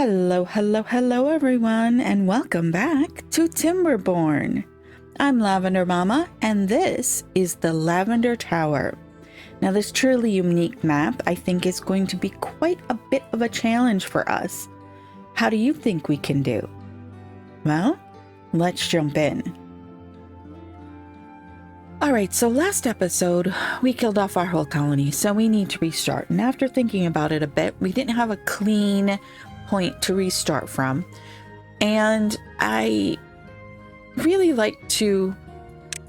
Hello, hello, hello everyone, and welcome back to Timberborn. I'm Lavender Mama, and this is the Lavender Tower. Now, this truly unique map I think is going to be quite a bit of a challenge for us. How do you think we can do? Well, let's jump in. Alright, so last episode, we killed off our whole colony, so we need to restart. And after thinking about it a bit, we didn't have a clean point to restart from. And I really like to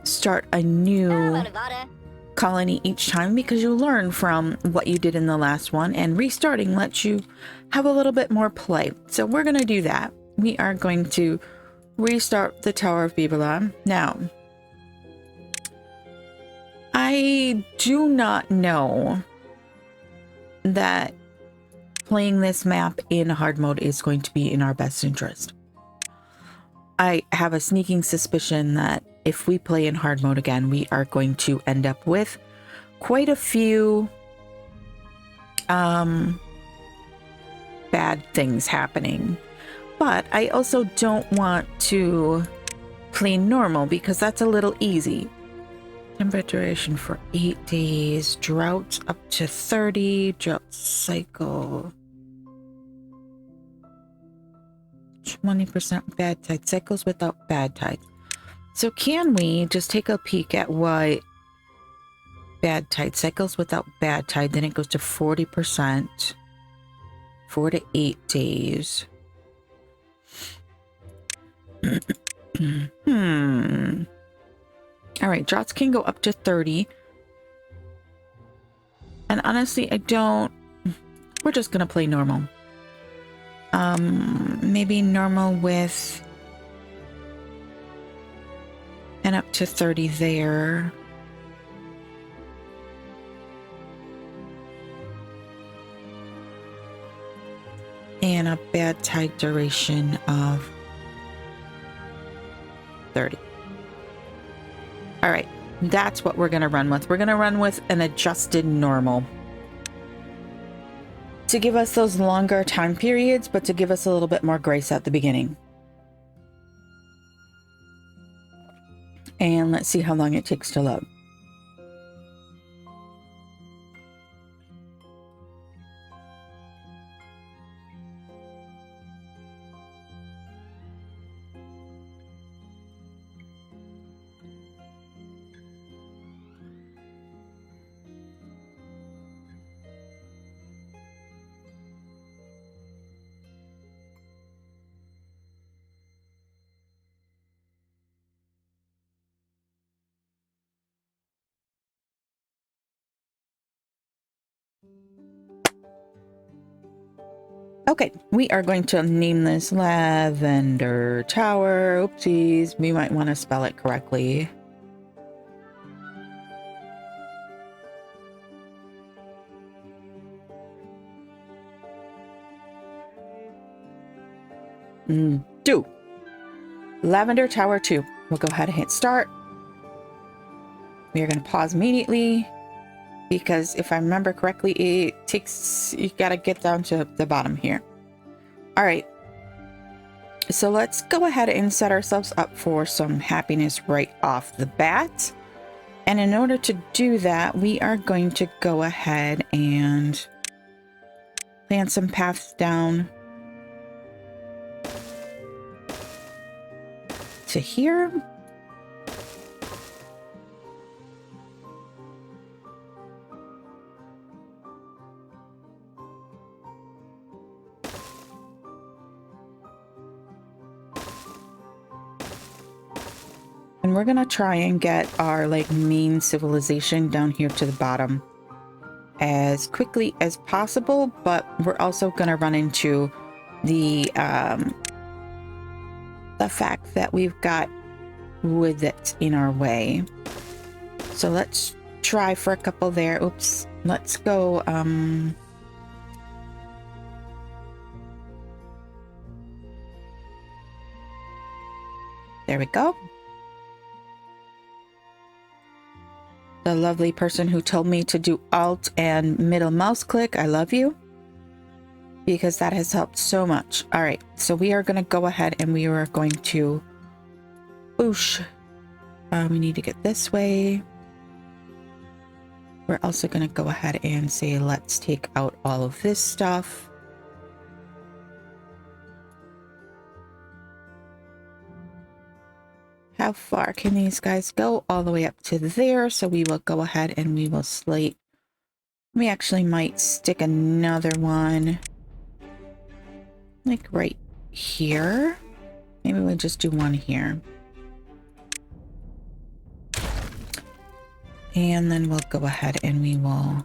start a new colony each time because you learn from what you did in the last one, and restarting lets you have a little bit more play. So we're going to do that. We are going to restart the Tower of Beaverlon. Now, I do not know that playing this map in hard mode is going to be in our best interest. I have a sneaking suspicion that if we play in hard mode again, we are going to end up with quite a few bad things happening. But I also don't want to play normal because that's a little easy. Temperature duration for 8 days, droughts up to 30, drought cycle 20% bad tide, cycles without bad tide. So can we just take a peek at what bad tide, cycles without bad tide, then it goes to 40%, 4 to 8 days. All right, droughts can go up to 30. And honestly, we're just going to play normal. Maybe normal with and up to 30 there. And a bad tide duration of 30. All right, that's what we're going to run with. We're going to run with an adjusted normal to give us those longer time periods, but to give us a little bit more grace at the beginning. And let's see how long it takes to load. Okay, we are going to name this Lavender Tower. Oopsies, we might want to spell it correctly. Do Lavender Tower 2. We'll go ahead and hit start. We are going to pause immediately because if I remember correctly, it takes, you got to get down to the bottom here. All right. So let's go ahead and set ourselves up for some happiness right off the bat. And in order to do that, we are going to go ahead and plant some paths down to here. And we're gonna try and get our main civilization down here to the bottom as quickly as possible, but we're also gonna run into the fact that we've got wood that's in our way. So let's try for a couple there. Oops, let's go there we go. The lovely person who told me to do Alt and middle mouse click, I love you. because that has helped so much. All right, so we are going to go ahead and we are going to boosh. We need to get this way. We're also going to go ahead and say, let's take out all of this stuff. How far can these guys go? All the way up to there. So we will go ahead and we will slate. We actually might stick another one like right here. Maybe we'll just do one here. And then we'll go ahead and we will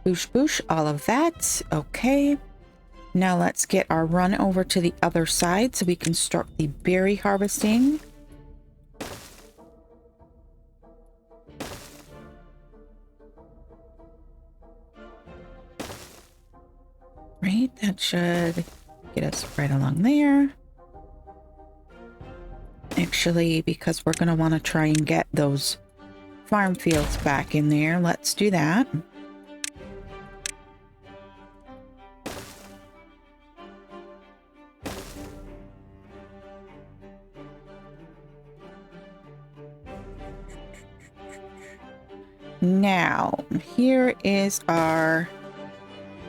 boosh boosh all of that. Okay. Now let's get our run over to the other side so we can start the berry harvesting. Right, that should get us right along there. Actually, because we're going to want to try and get those farm fields back in there, let's do that. Now, here is our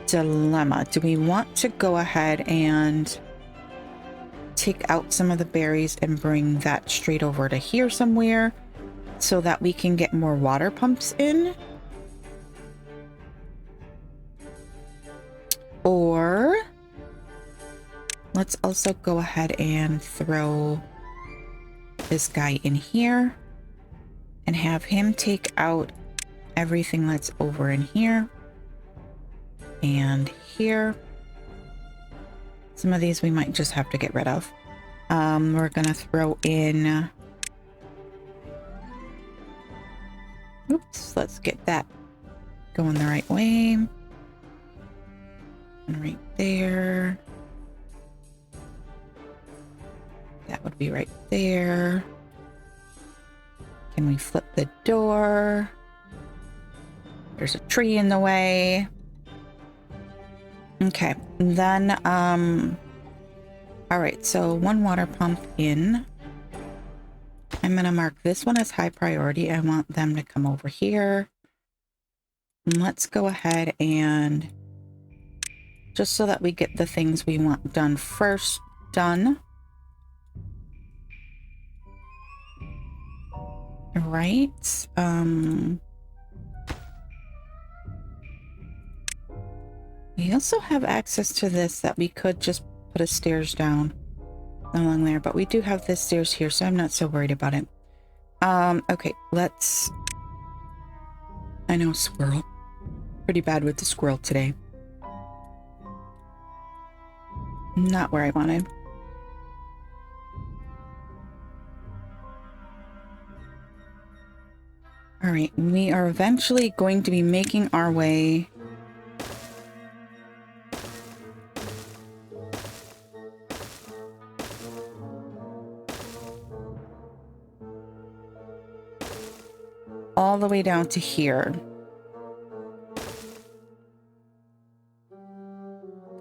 dilemma. Do we want to go ahead and take out some of the berries and bring that straight over to here somewhere so that we can get more water pumps in? Or let's also go ahead and throw this guy in here and have him take out everything that's over in here and here. Some of these we might just have to get rid of. We're gonna throw in, oops, let's get that going the right way. And right there. That would be right there. Can we flip the door? There's a tree in the way. Okay, then, all right, so one water pump in. I'm gonna mark this one as high priority. I want them to come over here. And let's go ahead and just so that we get the things we want done first, done. Right, we also have access to this that we could just put a stairs down along there, but we do have this stairs here, so I'm not so worried about it. Okay, let's... I know, squirrel. Pretty bad with the squirrel today. Not where I wanted. All right, we are eventually going to be making our way all the way down to here.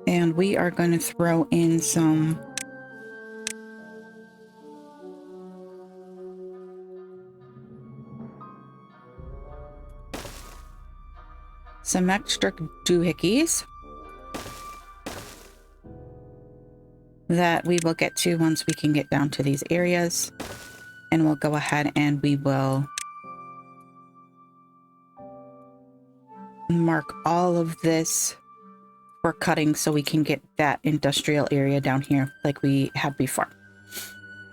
And we are going to throw in some extra doohickeys that we will get to once we can get down to these areas. And we'll go ahead and we will mark all of this for cutting so we can get that industrial area down here like we had before,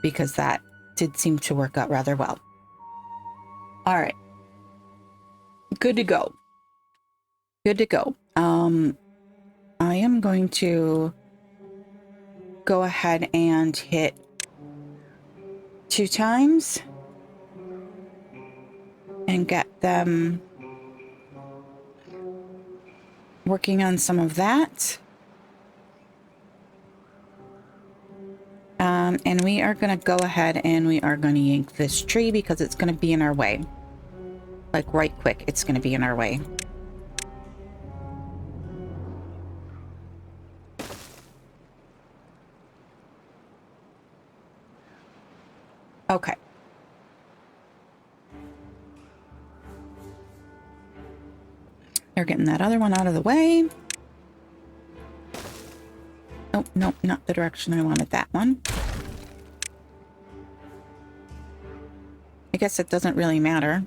because that did seem to work out rather well. All right, good to go. Good to go. I am going to go ahead and hit 2 times and get them working on some of that. And we are going to go ahead and we are going to yank this tree because it's going to be in our way. Like right quick, it's going to be in our way. Okay. They're getting that other one out of the way. Oh, no, not the direction I wanted that one. I guess it doesn't really matter.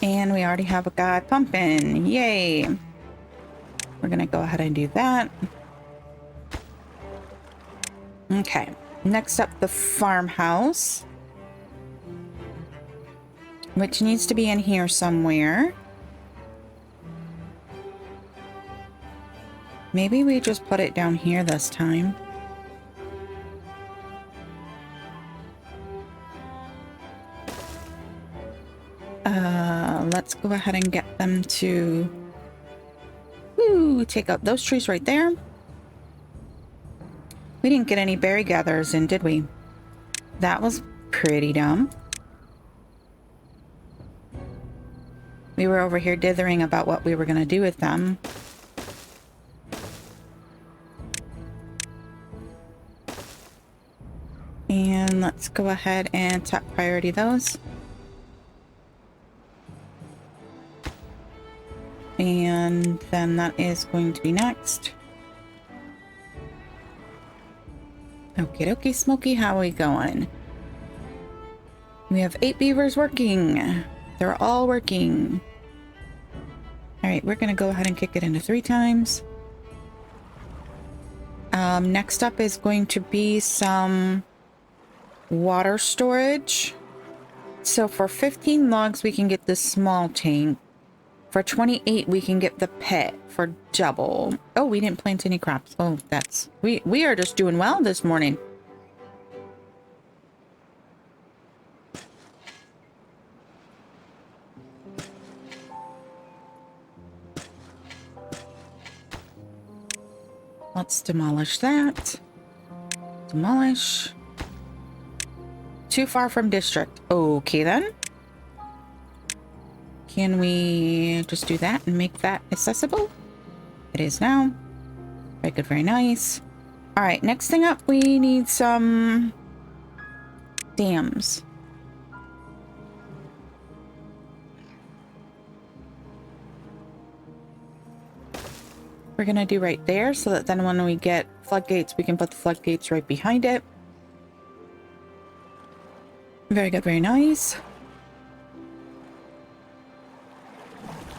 And we already have a guy pumping. Yay. We're going to go ahead and do that. Okay. Next up, the farmhouse, which needs to be in here somewhere. Maybe we just put it down here this time. Let's go ahead and get them to take out those trees right there. We didn't get any berry gatherers in, did we? That was pretty dumb. We were over here dithering about what we were going to do with them. And let's go ahead and top priority those. And then that is going to be next. Okie dokie, Smokey, how are we going? We have 8 beavers working. They're all working. Alright, we're going to go ahead and kick it into 3 times. Next up is going to be some water storage. So for 15 logs, we can get this small tank. For 28, we can get the pit for double. Oh, we didn't plant any crops. Oh, that's... We are just doing well this morning. Let's demolish that. Demolish. Too far from district. Okay, then. Can we just do that and make that accessible? It is now. Very good, very nice. All right, next thing up, we need some dams. We're gonna do right there so that then when we get floodgates, we can put the floodgates right behind it. Very good, very nice.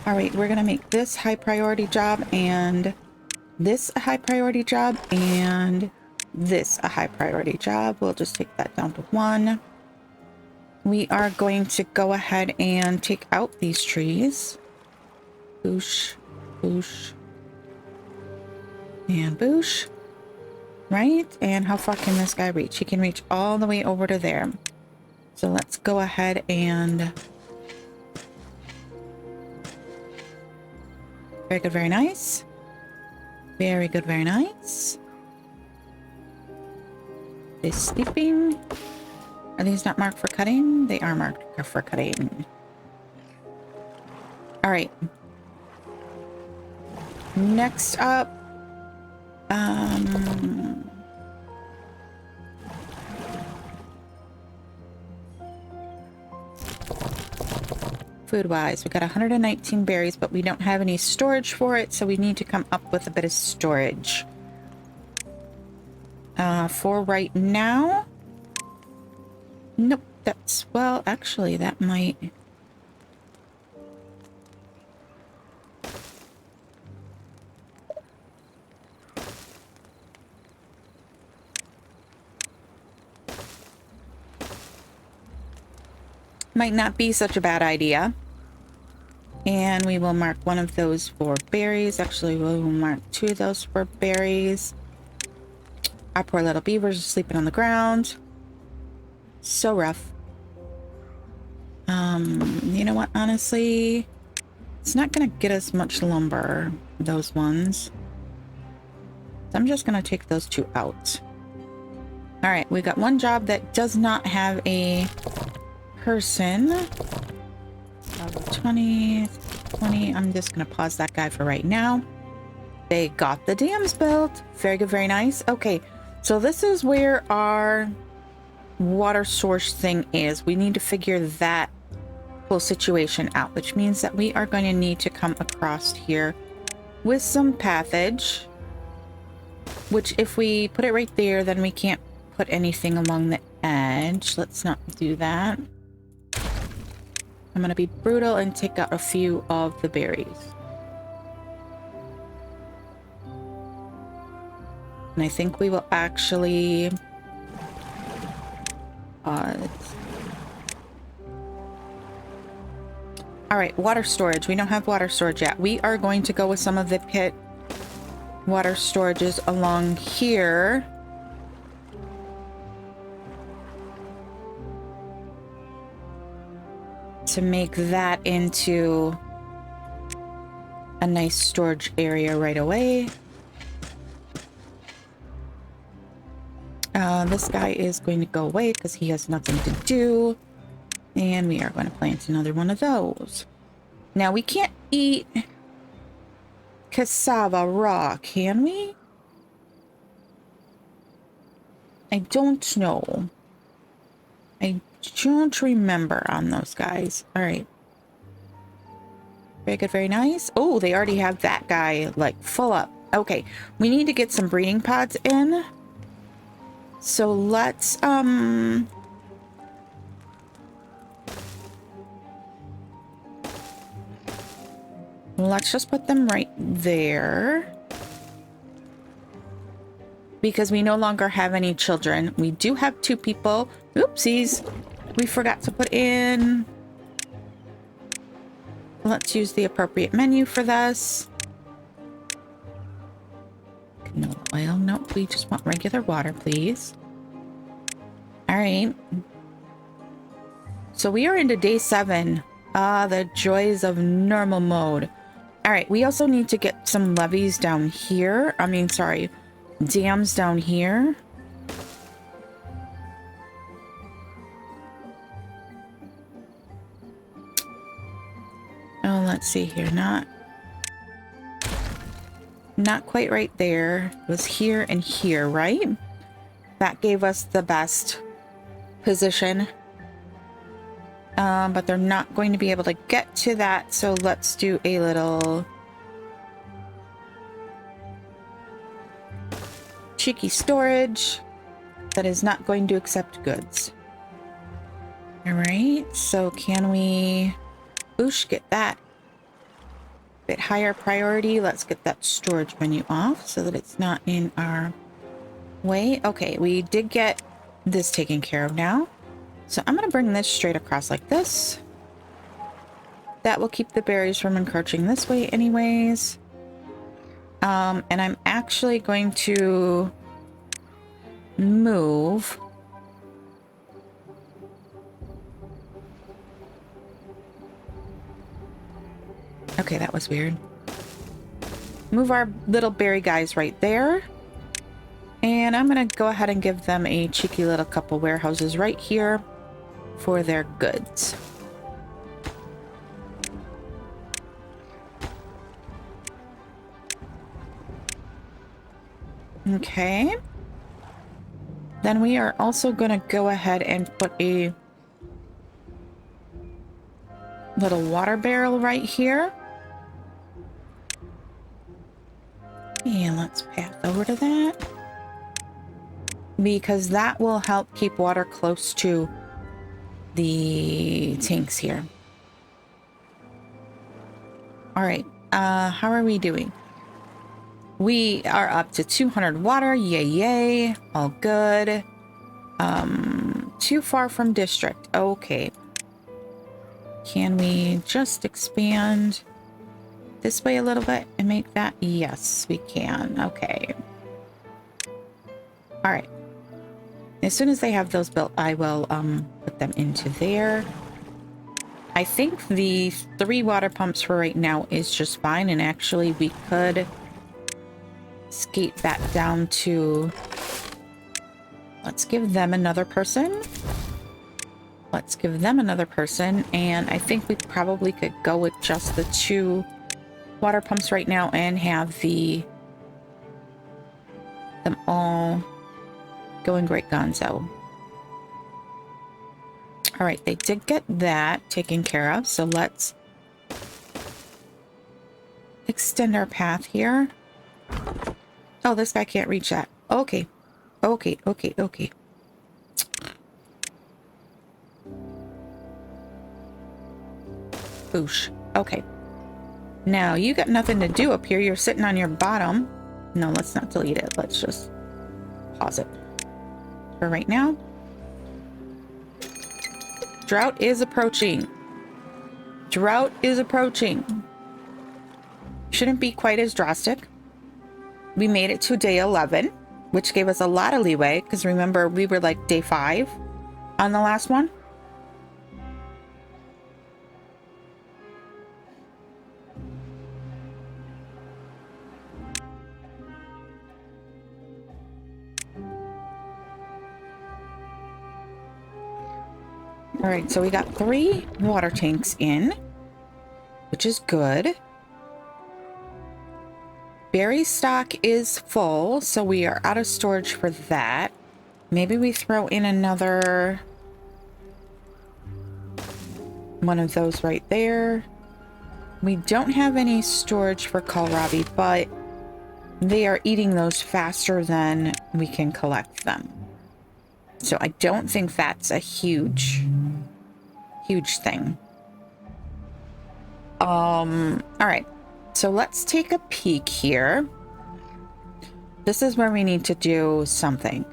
All right, we're gonna make this high priority job and this a high priority job and this a high priority job. We'll just take that down to 1. We are going to go ahead and take out these trees. Boosh, boosh, and boosh. Right? And how far can this guy reach? He can reach all the way over to there. So let's go ahead and... Very good, very nice. Very good, very nice. Is sleeping. Are these not marked for cutting? They are marked for cutting. All right. Next up, food-wise, we got 119 berries, but we don't have any storage for it, so we need to come up with a bit of storage. For right now... Nope, that's... Well, actually, that might... Might not be such a bad idea. And we will mark one of those for berries. Actually, we will mark 2 of those for berries. Our poor little beavers are sleeping on the ground. So rough. You know what? Honestly, it's not going to get us much lumber, those ones. So I'm just going to take those 2 out. All right, we got one job that does not have a person. Level 20. 20. I'm just going to pause that guy for right now. They got the dams built. Very good, very nice. Okay, so this is where our water source thing is. We need to figure that whole situation out, which means that we are going to need to come across here with some pathage, which if we put it right there, then we can't put anything along the edge. Let's not do that. I'm going to be brutal and take out a few of the berries. And I think we will actually all right, water storage. We don't have water storage yet. We are going to go with some of the pit water storages along here. To make that into a nice storage area right away. This guy is going to go away because he has nothing to do. And we are going to plant another one of those. Now, we can't eat cassava raw, can we? I don't know. I don't remember on those guys. All right. Very good, very nice. Oh, they already have that guy, like, full up. Okay, we need to get some breeding pods in. So let's, let's just put them right there. Because we no longer have any children. We do have 2 people. Oopsies. We forgot to put in. Let's use the appropriate menu for this. No oil. Nope. We just want regular water, please. All right. So we are into day 7. Ah, the joys of normal mode. All right. We also need to get some levees down here. I mean, sorry. Dams down here. Oh, let's see here. Not quite right there. It was here and here, right? That gave us the best position. But they're not going to be able to get to that, so let's do a little cheeky storage that is not going to accept goods. All right, so can we boosh, get that bit higher priority? Let's get that storage menu off so that it's not in our way. Okay, we did get this taken care of now. So I'm going to bring this straight across like this. That will keep the berries from encroaching this way anyways. And I'm actually going to move okay, that was weird. Move our little berry guys right there. And I'm going to go ahead and give them a cheeky little couple warehouses right here for their goods. Okay. Then we are also going to go ahead and put a little water barrel right here. And let's path over to that. Because that will help keep water close to the tanks here. All right. How are we doing? We are up to 200 water. Yay, yay. All good. Too far from district. Okay. Can we just expand this way a little bit and make that? Yes, we can. Okay. All right. As soon as they have those built, I will put them into there. I think the 3 water pumps for right now is just fine. And actually, we could skate that down to... Let's give them another person. Let's give them another person. And I think we probably could go with just the 2 water pumps right now and have them all going great gonzo. All right, they did get that taken care of. So let's extend our path here. Oh, this guy can't reach that. Okay. Okay. Boosh. Okay. Now, you got nothing to do up here. You're sitting on your bottom. No, let's not delete it. Let's just pause it for right now. Drought is approaching. Drought is approaching. Shouldn't be quite as drastic. We made it to day 11, which gave us a lot of leeway, because remember, we were like day 5 on the last one. All right, so we got 3 water tanks in, which is good. Berry stock is full, so we are out of storage for that. Maybe we throw in another one of those right there. We don't have any storage for kohlrabi, but they are eating those faster than we can collect them. So I don't think that's a huge thing. All right. So let's take a peek here. This is where we need to do something.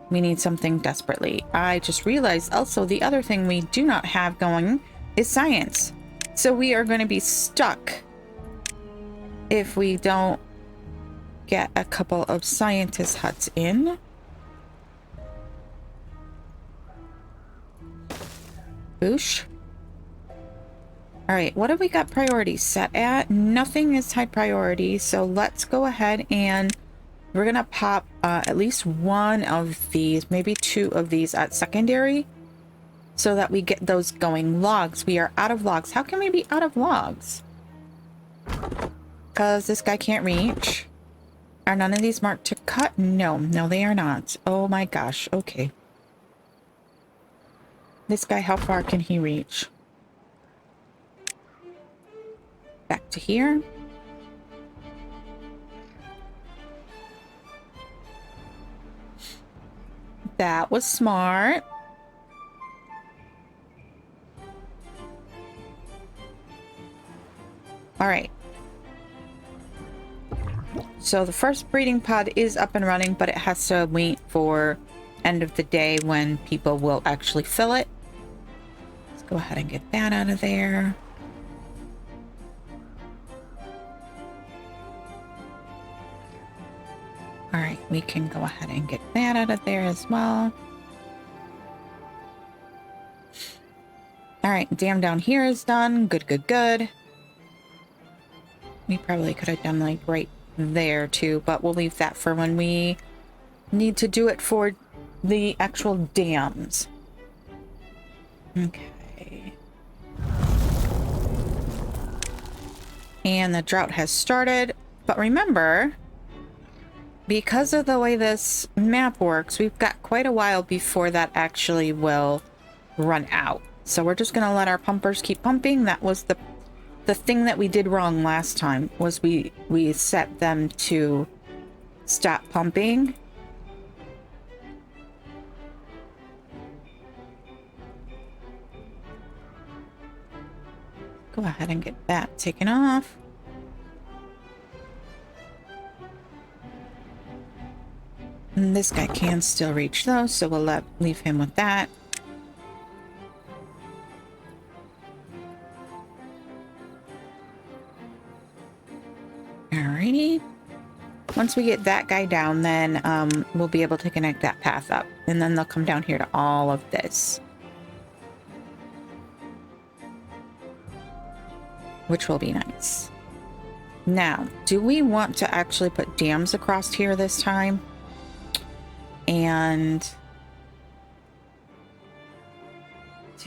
We need something desperately. I just realized also the other thing we do not have going is science. So we are going to be stuck if we don't get a couple of scientist huts in. Boosh. All right, what have we got priorities set at? Nothing is high priority, so let's go ahead and we're gonna pop at least one of these, maybe 2 of these at secondary, so that we get those going. Logs, we are out of logs. How can we be out of logs? Because this guy can't reach. Are none of these marked to cut? No, they are not. Oh my gosh, okay. This guy, how far can he reach? Back to here. That was smart. All right. So the first breeding pod is up and running, but it has to wait for end of the day when people will actually fill it. Let's go ahead and get that out of there. All right, we can go ahead and get that out of there as well. All right, dam down here is done. Good. We probably could have done like right there too, but we'll leave that for when we need to do it for the actual dams. Okay. And the drought has started, but remember, because of the way this map works, we've got quite a while before that actually will run out. So we're just gonna let our pumpers keep pumping. That was the thing that we did wrong last time, was we set them to stop pumping. Go ahead and get that taken off. And this guy can still reach those, so we'll leave him with that. Alrighty. Once we get that guy down, then we'll be able to connect that path up. And then they'll come down here to all of this, which will be nice. Now, do we want to actually put dams across here this time? And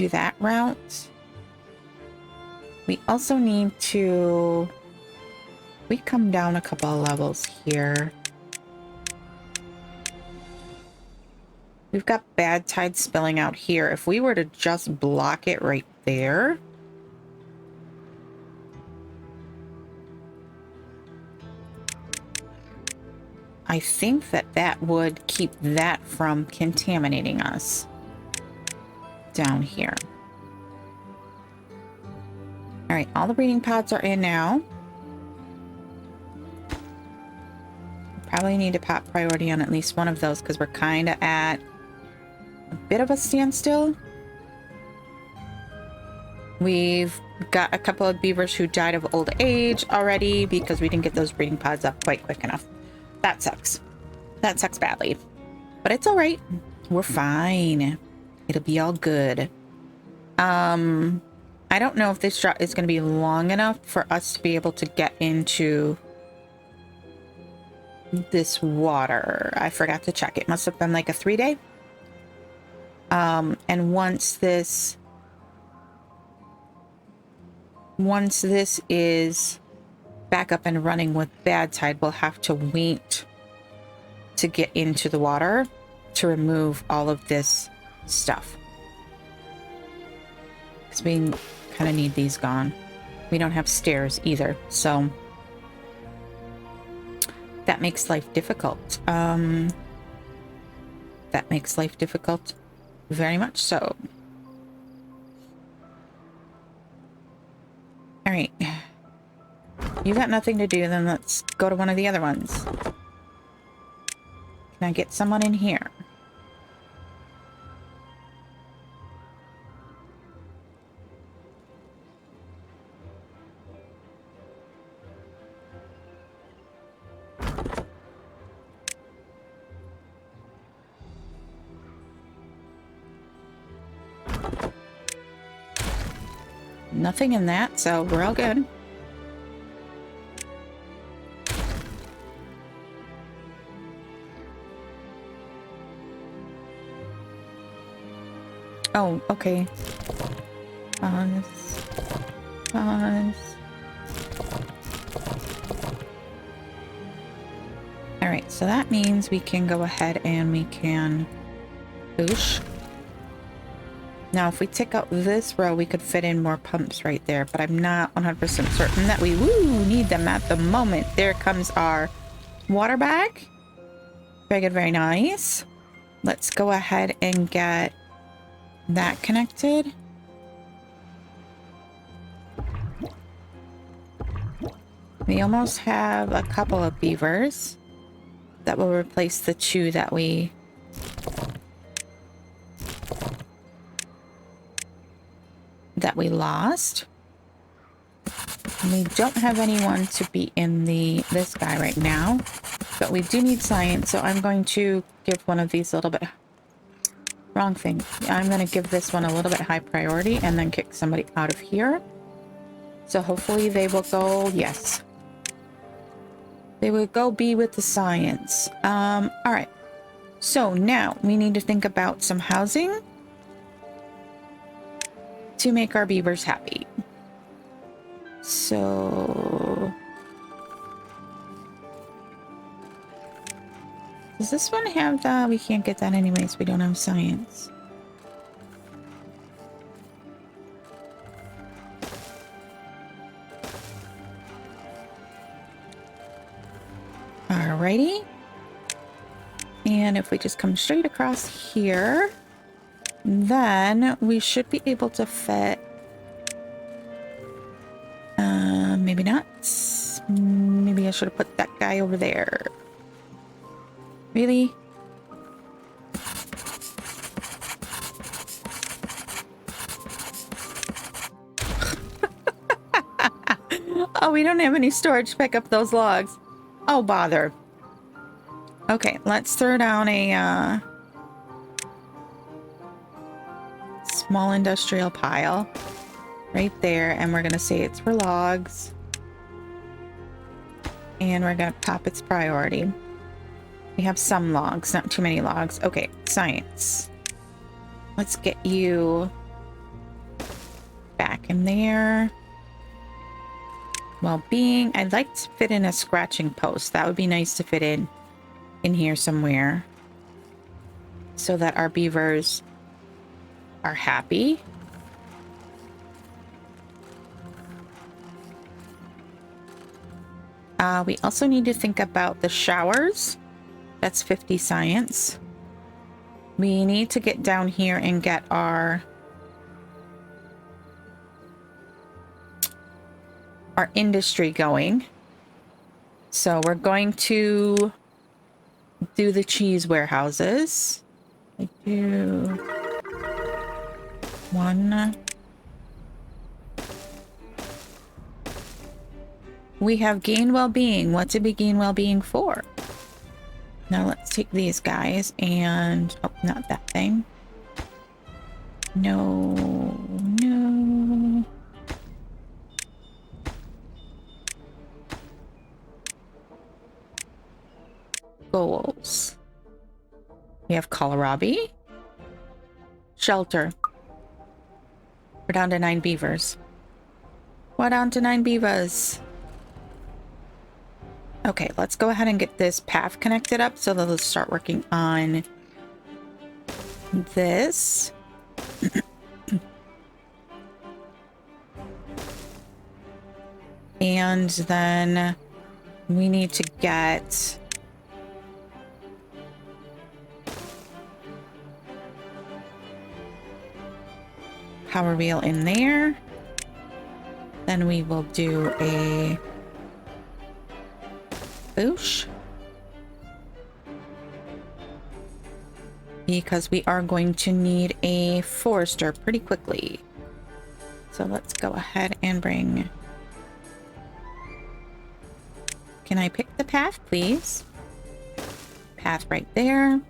do that route. We also need to... We come down a couple of levels here. We've got bad tide spilling out here. If we were to just block it right there... I think that that would keep that from contaminating us down here. All right, all the breeding pods are in now. Probably need to pop priority on at least one of those because we're kind of at a bit of a standstill. We've got a couple of beavers who died of old age already because we didn't get those breeding pods up quite quick enough. That sucks. That sucks badly. But it's all right. We're fine. It'll be all good. I don't know if this drought is going to be long enough for us to be able to get into this water. I forgot to check. It must have been like a 3-day. And once this is back up and running with bad tide, we'll have to wait to get into the water to remove all of this stuff. Because we kind of need these gone. We don't have stairs either, so that makes life difficult. That makes life difficult very much so. All right. You got nothing to do, then let's go to one of the other ones. Can I get someone in here? Nothing in that, so we're all good. Oh, okay. Pause. Pause. Alright, so that means we can go ahead and we can boosh. Now, if we take out this row, we could fit in more pumps right there, but I'm not 100% certain that we need them at the moment. There comes our water bag. Very good, very nice. Let's go ahead and get that connected. We almost have a couple of beavers that will replace the 2 that we lost. And we don't have anyone to be in this guy right now, but we do need science, so I'm going to give one of these a little bit... Wrong thing. I'm going to give this one a little bit high priority and then kick somebody out of here. So hopefully they will go... Yes. They will go be with the science. Alright. So now we need to think about some housing to make our beavers happy. So... Does this one have the... We can't get that anyways. We don't have science. Alrighty. And if we just come straight across here, then we should be able to fit... maybe not. Maybe I should have put that guy over there. Really? Oh, we don't have any storage to pick up those logs. Oh, bother. Okay, let's throw down a small industrial pile right there, and we're gonna say it's for logs. And we're gonna pop its priority. We have some logs, not too many logs. Okay, science. Let's get you back in there. Well-being. I'd like to fit in a scratching post. That would be nice to fit in here somewhere, so that our beavers are happy. We also need to think about the showers. That's 50 science. We need to get down here and get our industry going. So we're going to do the cheese warehouses. I do one. We have gain well-being. What did we gain well-being for? Now let's take these guys and... oh, not that thing. No, no. Goals. We have kohlrabi. Shelter. We're down to 9 beavers. We're down to 9 beavers. Okay, let's go ahead and get this path connected up so that let's start working on this. And then we need to get power wheel in there. Then we will do a boosh, because we are going to need a forester pretty quickly. So let's go ahead and bring... can I pick the path, please? Path right there.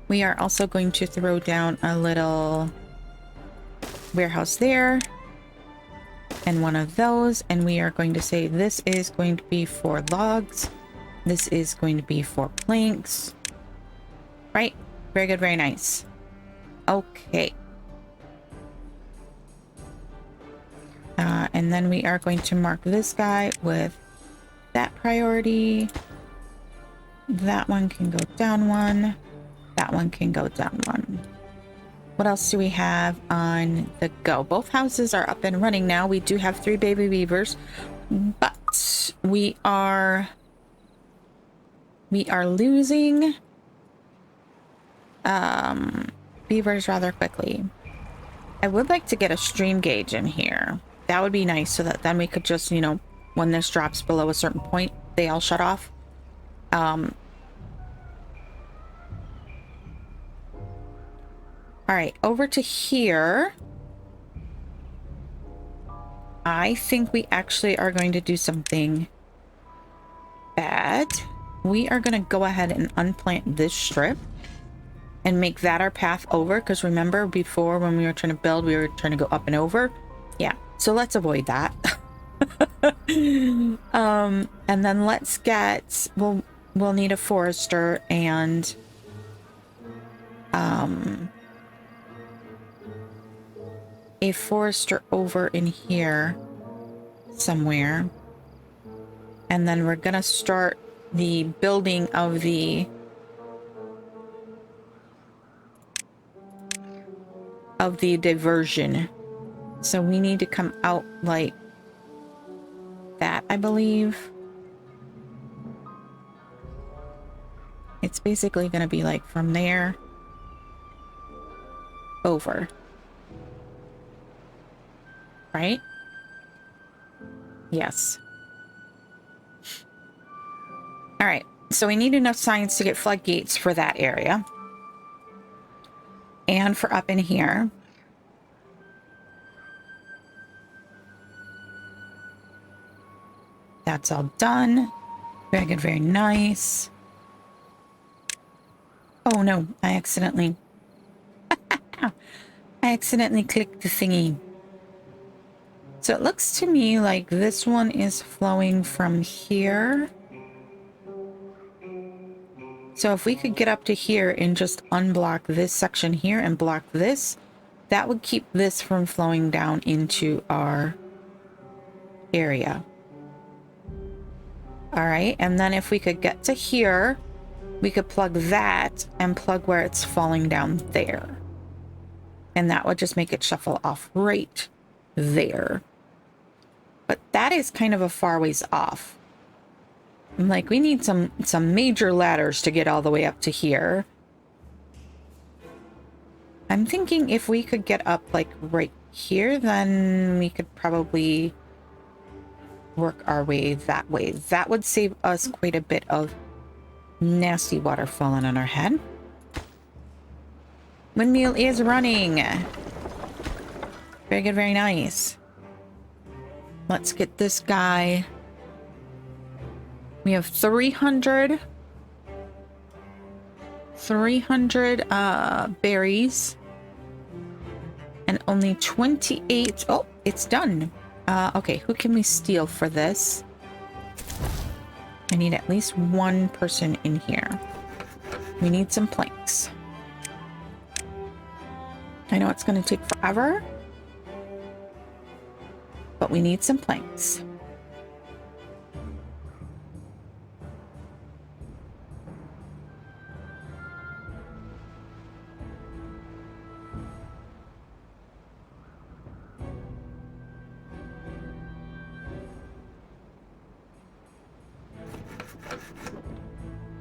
We are also going to throw down a little warehouse there. And one of those, and we are going to say this is going to be for logs. This is going to be for planks. Right? Very good, very nice. Okay. And then we are going to mark this guy with that priority. That one can go down one. That one can go down one. What else do we have on the go? Both houses are up and running now. We do have 3 baby beavers, but we are losing beavers rather quickly. I would like to get a stream gauge in here. That would be nice, so that then we could just, you know, when this drops below a certain point, they all shut off. All right, over to here. I think we actually are going to do something bad. We are going to go ahead and unplant this strip and make that our path over, because remember before when we were trying to build, we were trying to go up and over. Yeah, so let's avoid that. And then let's get... we'll need a forester and a forester over in here somewhere. And then we're gonna start the building of the diversion. So we need to come out like that, I believe. It's basically gonna be like from there over. Right? Yes. All right. So we need enough science to get floodgates for that area. And for up in here. That's all done. Very good, very nice. Oh no, I accidentally clicked the thingy. So it looks to me like this one is flowing from here. So if we could get up to here and just unblock this section here and block this, That would keep this from flowing down into our area. All right, and then if we could get to here, we could plug that and plug where it's falling down there. And that would just make it shuffle off right there. But that is kind of a far ways off. Like, we need some major ladders to get all the way up to here. I'm thinking if we could get up like right here, then we could probably work our way that way. That would save us quite a bit of nasty water falling on our head. Windmill is running. Very good, very nice. Let's get this guy. We have 300 berries and only 28. Oh, it's done. Okay, who can we steal for this? I need at least one person in here. We need some planks. I know it's going to take forever, but we need some planks.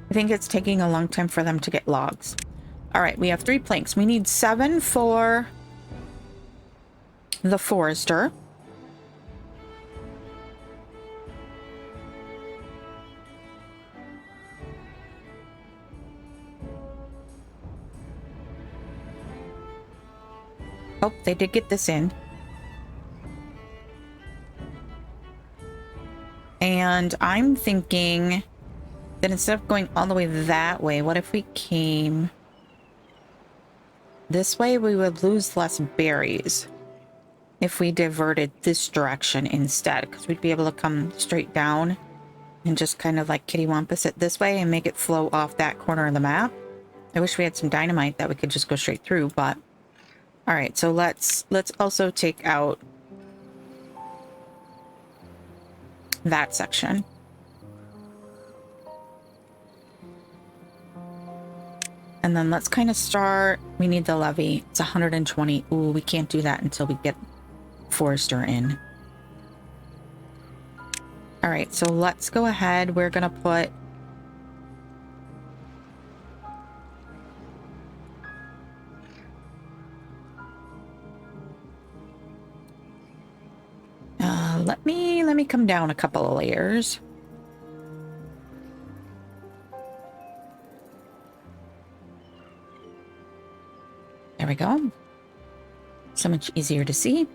I think it's taking a long time for them to get logs. All right, we have 3 planks. We need 7 for the forester. Oh, they did get this in. And I'm thinking that instead of going all the way that way, what if we came this way? We would lose less berries if we diverted this direction instead, because we'd be able to come straight down and just kind of like kittywampus it this way and make it flow off that corner of the map. I wish we had some dynamite that we could just go straight through, but all right, so let's also take out that section. And then let's kind of start. We need the levee. It's 120. Ooh, we can't do that until we get forester in. All right, so let's go ahead. We're gonna put let me come down a couple of layers. There we go. So much easier to see.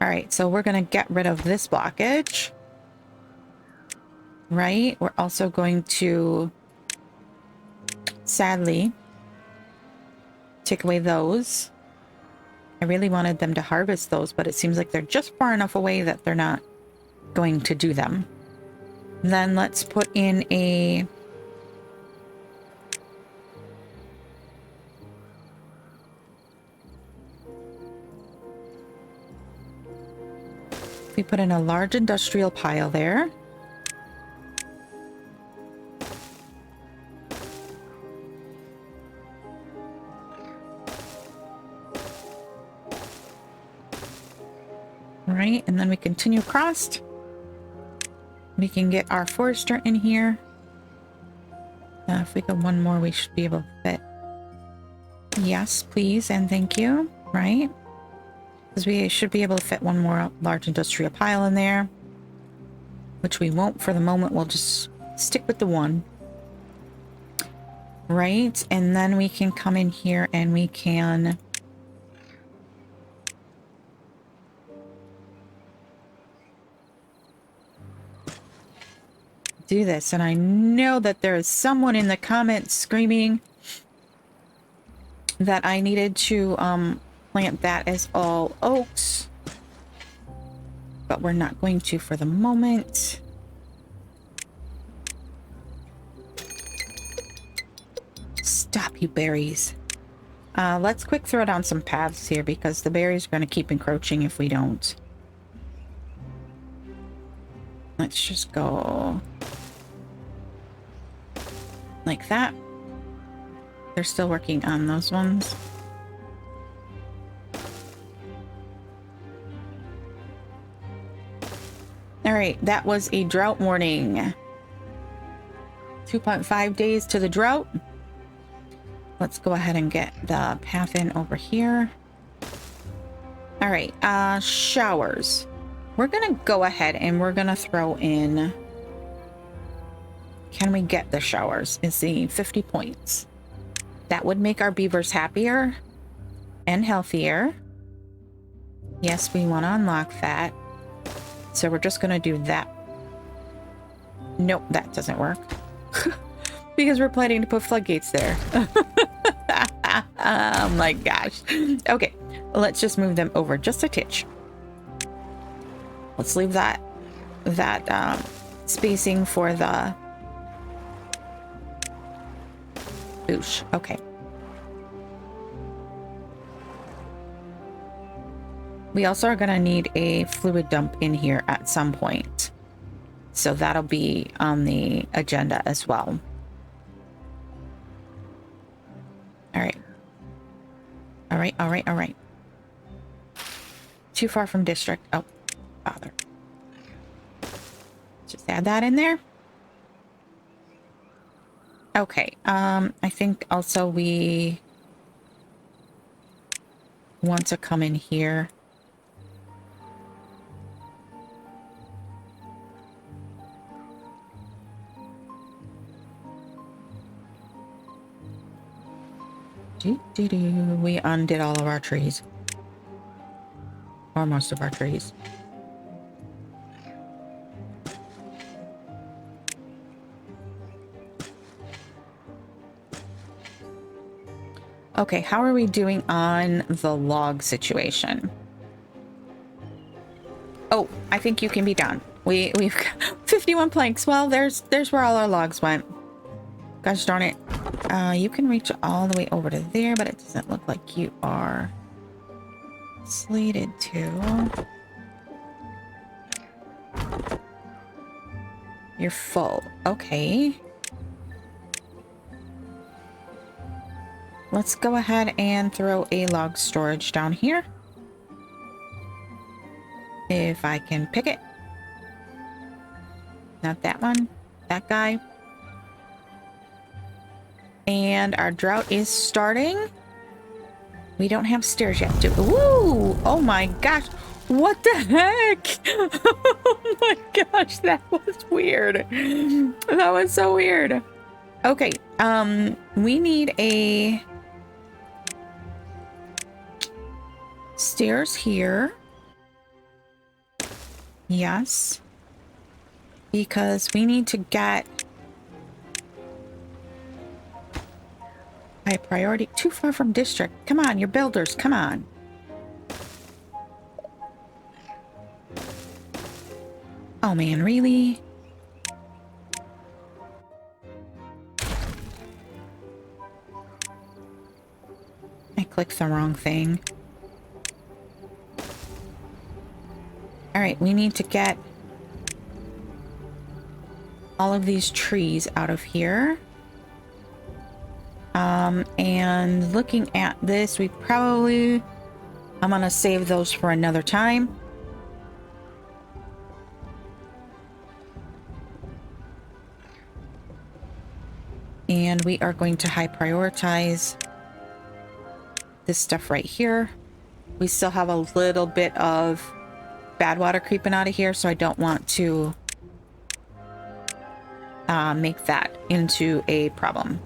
All right, so we're going to get rid of this blockage. Right? We're also going to, sadly, take away those. I really wanted them to harvest those, but it seems like they're just far enough away that they're not going to do them. Then let's put in a we put in a large industrial pile there. All right, and then we continue across. We can get our forester in here. If we go one more, we should be able to fit. Yes, please, and thank you. Right? Because we should be able to fit one more large industrial pile in there, which we won't for the moment. We'll just stick with the one. Right? And then we can come in here and we can do this. And I know that there is someone in the comments screaming that I needed to plant that as all oaks, but we're not going to for the moment. Stop, you berries. Let's quick throw down some paths here because the berries are going to keep encroaching if we don't. Let's just go like that. They're still working on those ones. All right, that was a drought warning. 2.5 days to the drought. Let's go ahead and get the path in over here. All right, showers. We're gonna go ahead and we're gonna throw in, can we get the showers? It's the 50 points. That would make our beavers happier and healthier. Yes, we want to unlock that. So we're just gonna do that. Nope, that doesn't work. Because we're planning to put floodgates there. Oh my gosh. Okay, let's just move them over just a titch. Let's leave that spacing for the boosh. Okay. We also are going to need a fluid dump in here at some point. So that'll be on the agenda as well. All right. All right, all right, all right. Too far from district. Oh, bother. Just add that in there. Okay, I think also we want to come in here. We undid all of our trees. Or most of our trees. Okay, how are we doing on the log situation? Oh, I think you can be done. We've got 51 planks. Well, there's where all our logs went. Gosh darn it. You can reach all the way over to there, but it doesn't look like you are slated to. You're full. Okay. Let's go ahead and throw a log storage down here. If I can pick it. Not that one. That guy. And our drought is starting. We don't have stairs yet. Ooh! Oh my gosh. What the heck? Oh my gosh, that was weird. That was so weird. Okay, we need a stairs here. Yes. Because we need to get high priority. Too far from district. Come on, you're builders. Come on. Oh man, really? I clicked the wrong thing. Alright, we need to get all of these trees out of here. And looking at this, I'm gonna save those for another time. And we are going to high prioritize this stuff right here. We still have a little bit of bad water creeping out of here, so I don't want to make that into a problem.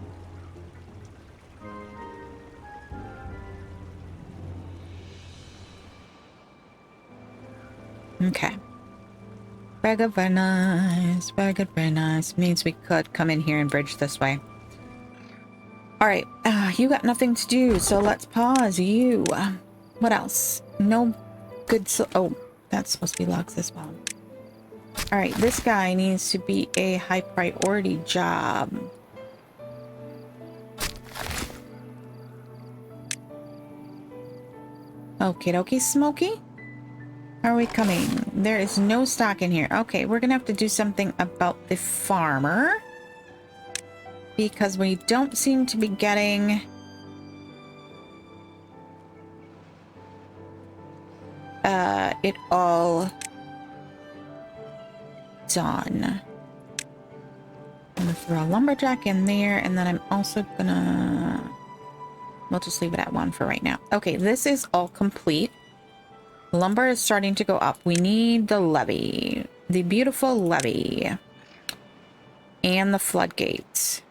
Okay. Very nice. Very good, very nice. Means we could come in here and bridge this way. Alright, you got nothing to do, so let's pause you. What else? No good oh, that's supposed to be logs as well. Alright, this guy needs to be a high priority job. Okie dokie, Smokey. Are we coming? There is no stock in here. Okay, we're gonna have to do something about the farmer. Because we don't seem to be getting... it all done. I'm gonna throw a lumberjack in there, and then I'm also gonna... We'll just leave it at 1 for right now. Okay, this is all complete. Lumber is starting to go up. We need the levee. The beautiful levee. And the floodgates.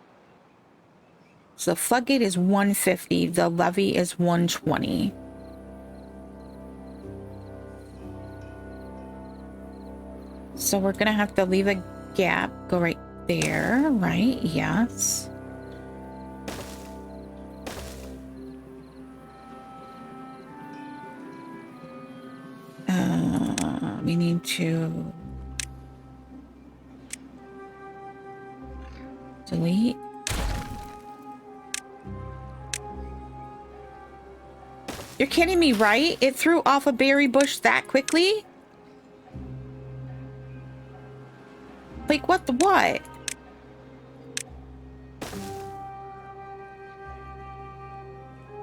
So the floodgate is 150. The levee is 120. So we're gonna have to leave a gap. Go right there, right? Yes. We need to delete. You're kidding me, right? It threw off a berry bush that quickly? Like, what the what?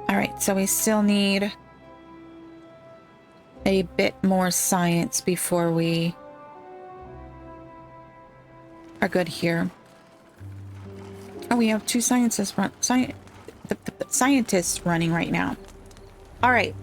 Alright, so we still need a bit more science before we are good here. Oh, we have 2 scientists scientists running right now. Alright.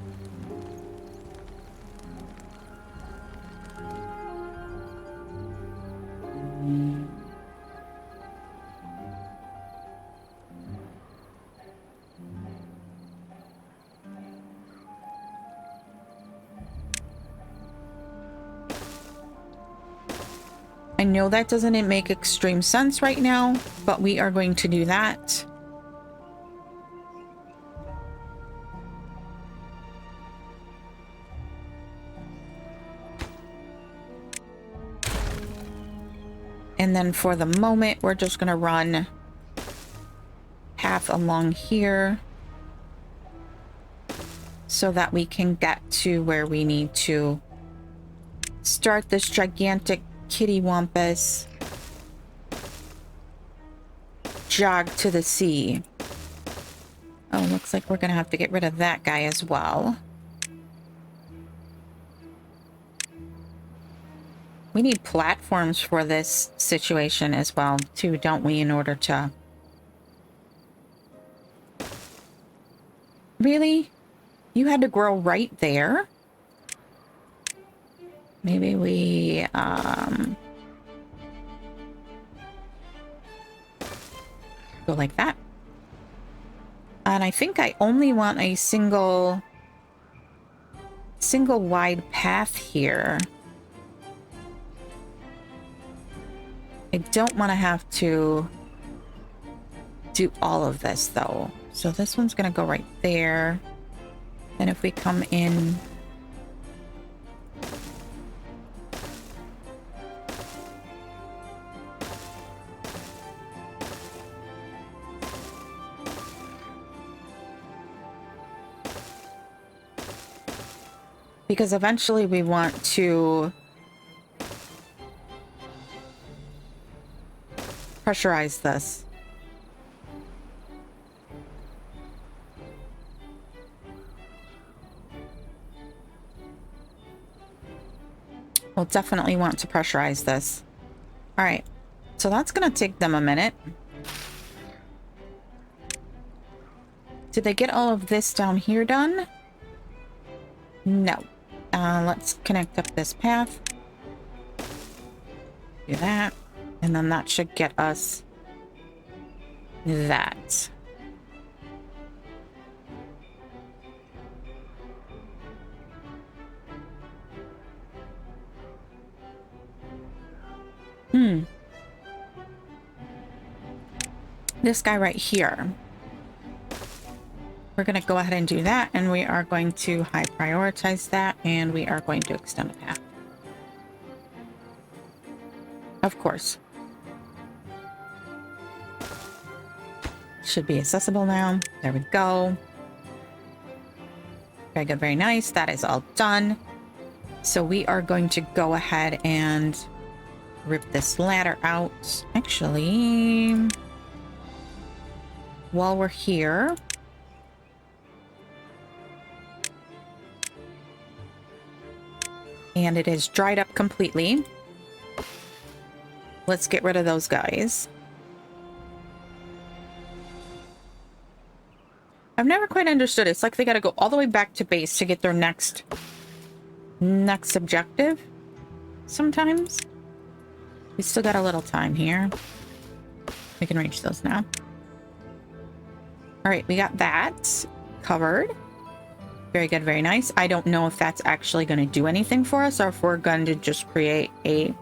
I know that doesn't make extreme sense right now, but we are going to do that. And then for the moment, we're just going to run half along here so that we can get to where we need to start this gigantic kitty wampus jog to the sea. Oh, looks like we're gonna have to get rid of that guy as well. We need platforms for this situation as well, too, don't we, in order to... Really? You had to grow right there? Maybe we, go like that. And I think I only want a single wide path here. I don't want to have to do all of this, though. So this one's going to go right there. And if we come in... Because eventually we want to pressurize this. We'll definitely want to pressurize this. All right, so that's gonna take them a minute. Did they get all of this down here done? No. Let's connect up this path. Do that. And then that should get us that. This guy right here. We're going to go ahead and do that, and we are going to high prioritize that, and we are going to extend the path. Of course. Should be accessible now. There we go. Very good, very nice. That is all done. So we are going to go ahead and rip this ladder out. Actually, while we're here, and it is dried up completely, let's get rid of those guys. I've never quite understood it. It's like they got to go all the way back to base to get their next objective sometimes. We still got a little time here. We can reach those now. All right, we got that covered. Very good, very nice. I don't know if that's actually going to do anything for us or if we're going to just create a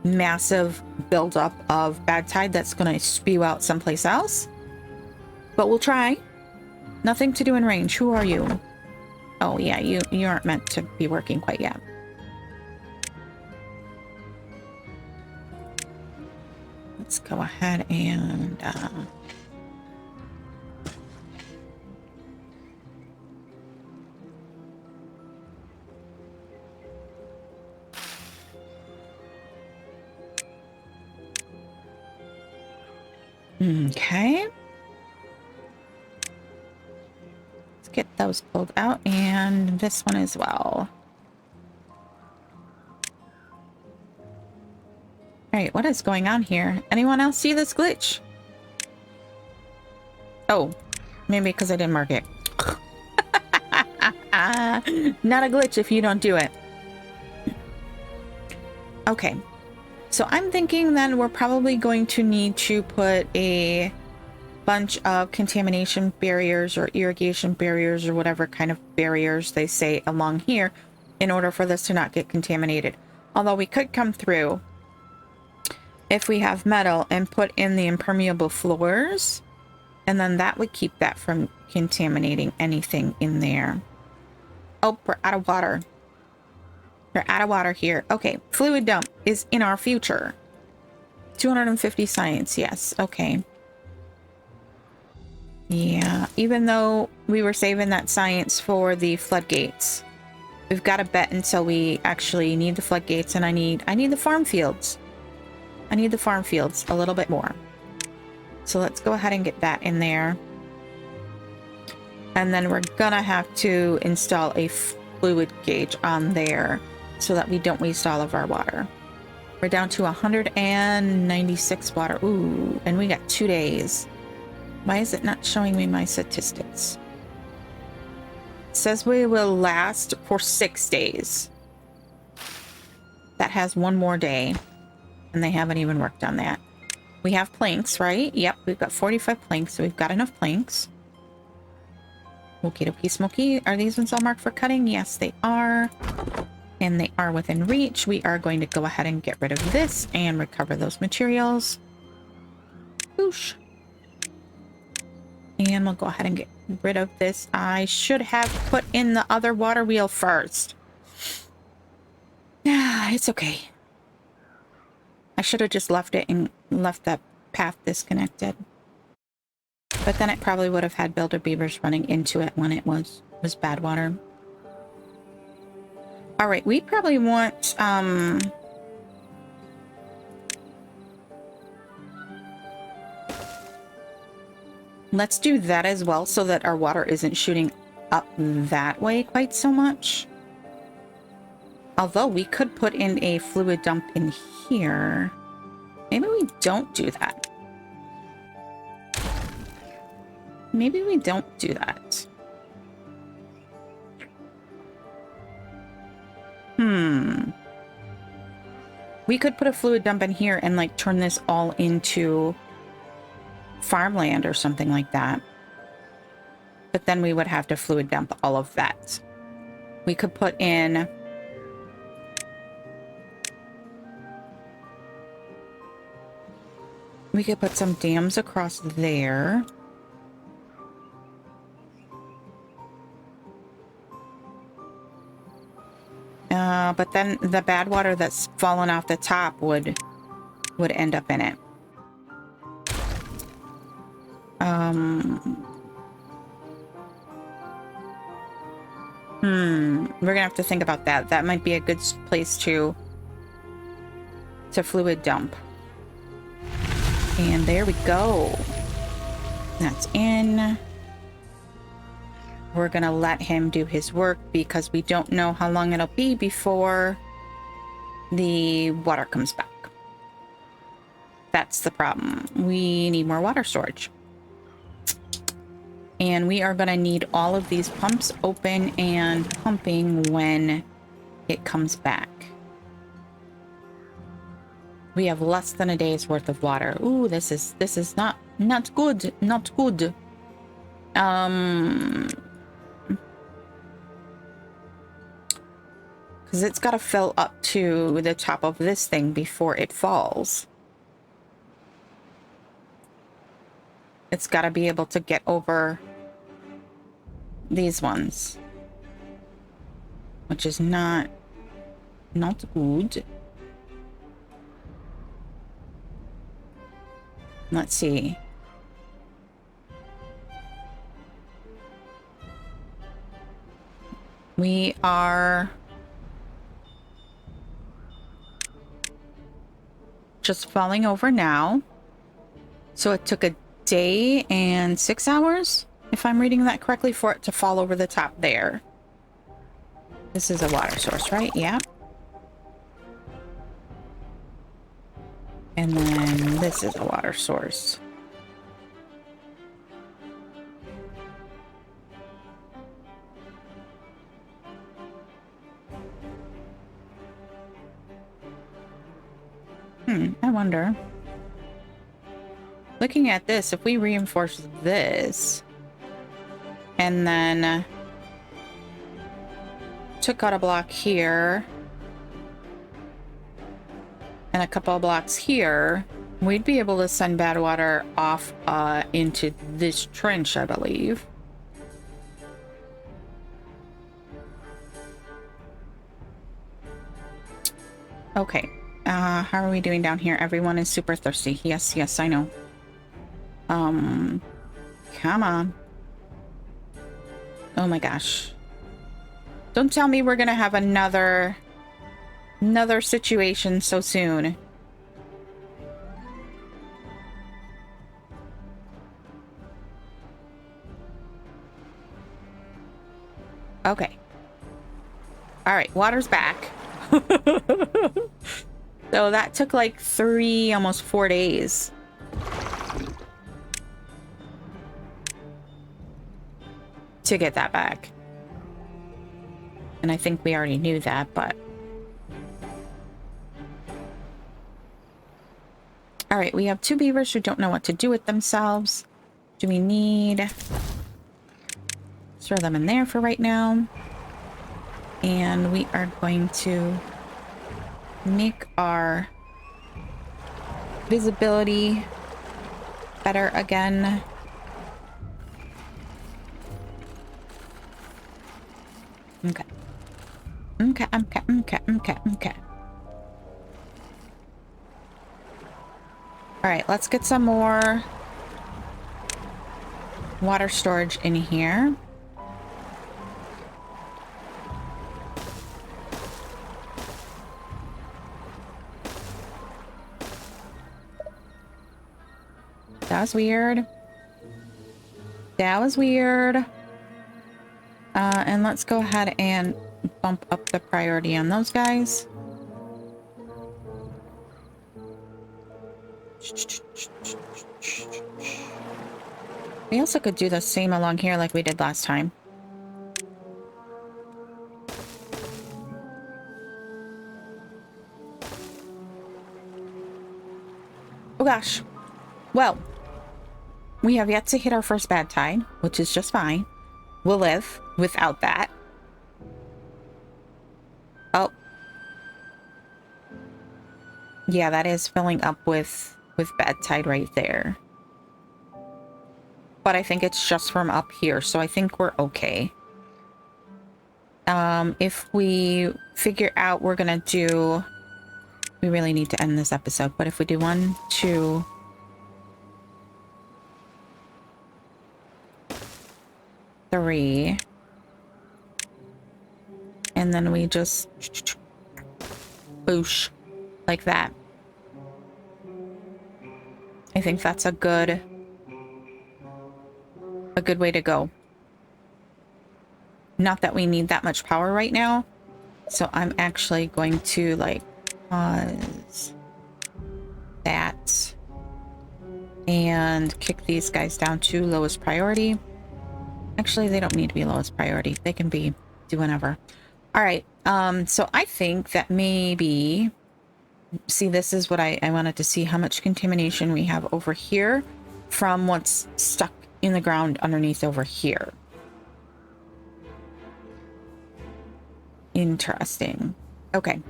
massive buildup of badtide that's going to spew out someplace else. But we'll try. Nothing to do in range. Who are you? Oh, yeah, you aren't meant to be working quite yet. Let's go ahead and... okay. Let's get those pulled out, and this one as well. Alright, what is going on here? Anyone else see this glitch? Oh, maybe because I didn't mark it. Not a glitch if you don't do it. Okay. So I'm thinking then we're probably going to need to put a bunch of contamination barriers or irrigation barriers or whatever kind of barriers they say along here in order for this to not get contaminated. Although we could come through if we have metal and put in the impermeable floors, and then that would keep that from contaminating anything in there. Oh, we're out of water. We're out of water here. Okay, fluid dump is in our future. 250 science, yes. Okay. Yeah, even though we were saving that science for the floodgates, we've got to bet until we actually need the floodgates, and I need the farm fields. I need the farm fields a little bit more. So let's go ahead and get that in there. And then we're gonna have to install a fluid gauge on there so that we don't waste all of our water. We're down to 196 water. Ooh, and we got 2 days. Why is it not showing me my statistics? It says we will last for 6 days. That has 1 more day, and they haven't even worked on that. We have planks, right? Yep, we've got 45 planks, so we've got enough planks. Okie dokie smoky. Are these ones all marked for cutting? Yes, they are. And they are within reach. We are going to go ahead and get rid of this and recover those materials. Whoosh. And we'll go ahead and get rid of this. I should have put in the other water wheel first. It's okay. I should have just left it and left that path disconnected. But then it probably would have had builder beavers running into it when it was bad water. All right, we probably want let's do that as well so that our water isn't shooting up that way quite so much. Although we could put in a fluid dump in here. Maybe we don't do that. Maybe we don't do that. We could put a fluid dump in here and like turn this all into farmland or something like that. But then we would have to fluid dump all of that. We could put in... we could put some dams across there. But then the bad water that's fallen off the top would end up in it. We're gonna have to think about that. That might be a good place to fluid dump. And there we go. That's in. We're gonna let him do his work because we don't know how long it'll be before the water comes back. That's the problem. We need more water storage. And we are gonna need all of these pumps open and pumping when it comes back. We have less than a day's worth of water. Ooh, this is not good. Not good. Because it's got to fill up to the top of this thing before it falls. It's got to be able to get over these ones, which is not good. Let's see. We are just falling over now. So it took a day and 6 hours, if I'm reading that correctly, for it to fall over the top there. This is a water source, right? Yeah. And then this is a water source. I wonder. Looking at this, if we reinforce this and then took out a block here and a couple of blocks here, we'd be able to send bad water off into this trench, I believe. Okay. How are we doing down here? Everyone is super thirsty. Yes, yes, I know. Come on. Oh my gosh. Don't tell me we're gonna have another situation so soon. Okay. All right, water's back. So that took like 3, almost 4 days. To get that back. And I think we already knew that, but... Alright, we have 2 beavers who don't know what to do with themselves. Do we need... Throw them in there for right now. And we are going to make our visibility better again. Okay. Okay. Alright, let's get some more water storage in here. That was weird. That was weird. And let's go ahead and bump up the priority on those guys. We also could do the same along here like we did last time. Oh gosh. Well, we have yet to hit our first bad tide, which is just fine. We'll live without that. Oh. Yeah, that is filling up with bad tide right there. But I think it's just from up here, so I think we're okay. If we figure out we're gonna do... We really need to end this episode, but if we do 1, 2... 3, and then we just boosh like that. I think that's a good way to go. Not that we need that much power right now, so I'm actually going to like pause that and kick these guys down to lowest priority. Actually, they don't need to be lowest priority. They can be do whenever. All right. So I think that maybe, see, this is what I wanted to see how much contamination we have over here from what's stuck in the ground underneath over here. Interesting. Okay.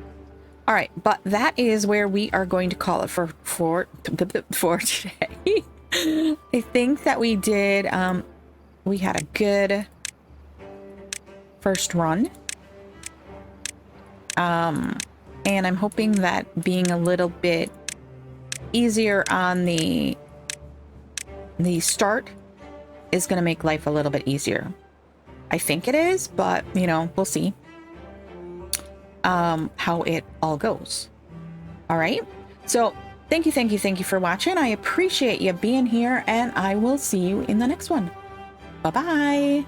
All right, but that is where we are going to call it for today. I think that we did we had a good first run. And I'm hoping that being a little bit easier on the start is going to make life a little bit easier. I think it is, but you know, we'll see how it all goes. All right, so thank you for watching. I appreciate you being here, and I will see you in the next one. Bye bye.